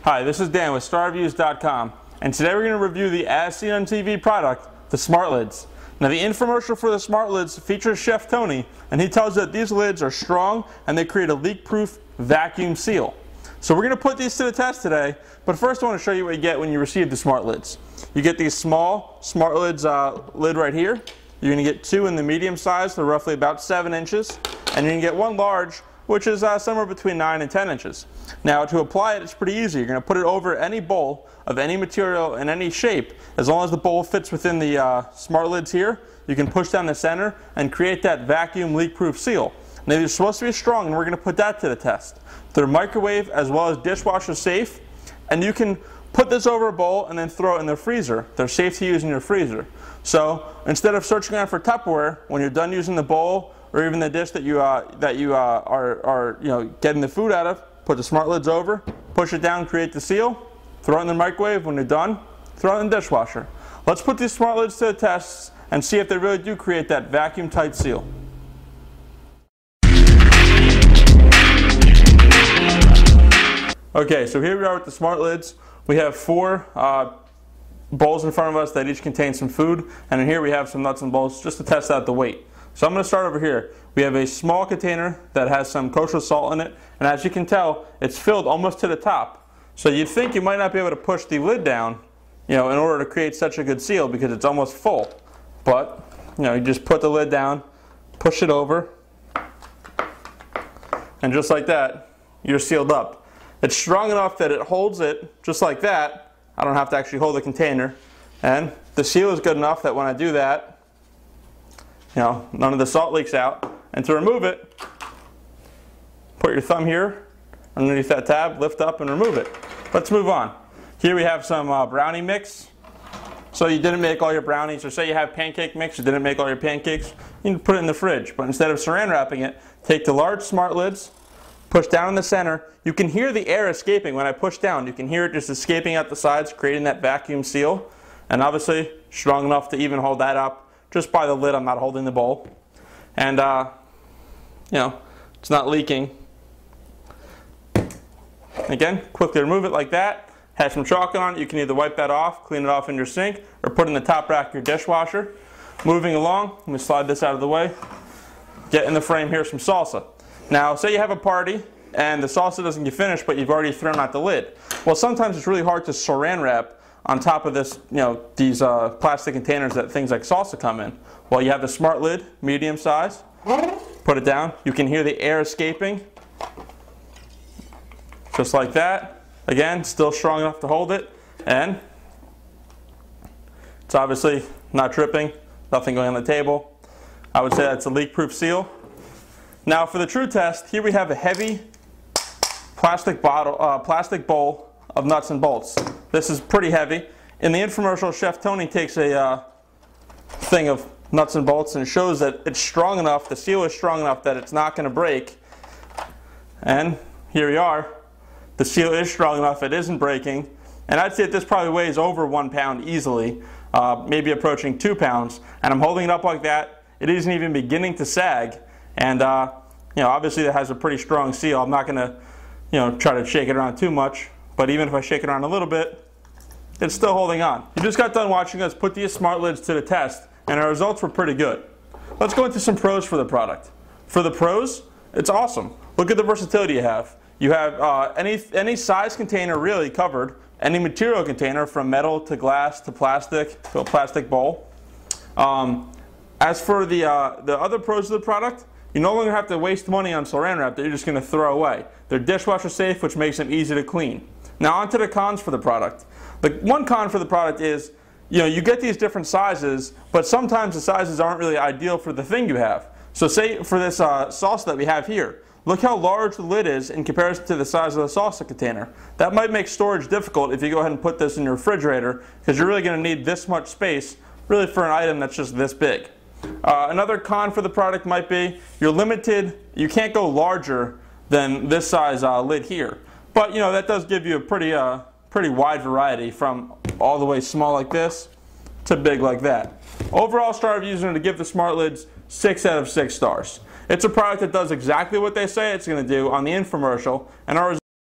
Hi, this is Dan with StarReviews.com, and today we're going to review the as seen on TV product, the smart lids. Now the infomercial for the smart lids features Chef Tony, and he tells you that these lids are strong and they create a leak-proof vacuum seal. So we're going to put these to the test today, but first I want to show you what you get when you receive the smart lids. You get these small smart lids lid right here. You're going to get two in the medium size, they're roughly about 7 inches, and you're going to get one large, which is somewhere between 9 and 10 inches. Now to apply it, it's pretty easy. You're going to put it over any bowl of any material in any shape. As long as the bowl fits within the smart lids here, you can push down the center and create that vacuum leak-proof seal. Now they're supposed to be strong, and we're going to put that to the test. They're microwave as well as dishwasher safe, and you can put this over a bowl and then throw it in the freezer. They're safe to use in your freezer. So instead of searching around for Tupperware, when you're done using the bowl or even the dish that you are getting the food out of, put the smart lids over, push it down, create the seal, throw it in the microwave. When you're done, throw it in the dishwasher. Let's put these smart lids to the test and see if they really do create that vacuum tight seal. Okay, so here we are with the smart lids. We have 4 bowls in front of us that each contain some food, and in here we have some nuts and bolts just to test out the weight. So I'm going to start over here. We have a small container that has some kosher salt in it, and as you can tell, it's filled almost to the top. So you'd think you might not be able to push the lid down, in order to create such a good seal because it's almost full. But, you just put the lid down, push it over, and just like that, you're sealed up. It's strong enough that it holds it just like that. I don't have to actually hold the container. And the seal is good enough that when I do that, none of the salt leaks out. And to remove it, put your thumb here underneath that tab, lift up and remove it. Let's move on. Here we have some brownie mix. So you didn't make all your brownies, or say you have pancake mix, you didn't make all your pancakes, you can put it in the fridge. But instead of saran wrapping it, take the large smart lids, push down in the center. You can hear the air escaping when I push down. You can hear it just escaping out the sides, creating that vacuum seal. And obviously strong enough to even hold that up just by the lid. I'm not holding the bowl. And it's not leaking. Again, quickly remove it like that. Has some chocolate on it. You can either wipe that off, clean it off in your sink, or put it in the top rack of your dishwasher. Moving along, let me slide this out of the way. Get in the frame here some salsa. Now, say you have a party and the salsa doesn't get finished, but you've already thrown out the lid. Well, sometimes it's really hard to saran wrap on top of this, these plastic containers that things like salsa come in. Well, you have the smart lid, medium size. Put it down. You can hear the air escaping, just like that. Again, still strong enough to hold it, and it's obviously not dripping, nothing going on the table. I would say that's a leak-proof seal. Now for the true test, here we have a heavy plastic bowl of nuts and bolts. This is pretty heavy. In the infomercial, Chef Tony takes a thing of nuts and bolts and shows that it's strong enough, the seal is strong enough that it's not going to break. And here we are. The seal is strong enough, it isn't breaking. And I'd say that this probably weighs over 1 pound easily, maybe approaching 2 pounds. And I'm holding it up like that. It isn't even beginning to sag. And obviously it has a pretty strong seal. I'm not going to try to shake it around too much, but even if I shake it around a little bit, it's still holding on. You just got done watching us put these smart lids to the test, and our results were pretty good. Let's go into some pros for the product. For the pros, it's awesome. Look at the versatility you have. You have any size container really covered, any material container from metal to glass to plastic to a plastic bowl. As for the other pros of the product, you no longer have to waste money on saran wrap that you're just going to throw away. They're dishwasher safe, which makes them easy to clean. Now on to the cons for the product. The one con for the product is, you get these different sizes, but sometimes the sizes aren't really ideal for the thing you have. So say for this salsa that we have here, look how large the lid is in comparison to the size of the salsa container. That might make storage difficult if you go ahead and put this in your refrigerator, because you're really going to need this much space really for an item that's just this big. Another con for the product might be you're limited. You can't go larger than this size lid here. But that does give you a pretty wide variety from all the way small like this to big like that. Overall, Star Reviews are going to give the smart lids 6 out of 6 stars. It's a product that does exactly what they say it's going to do on the infomercial, and our results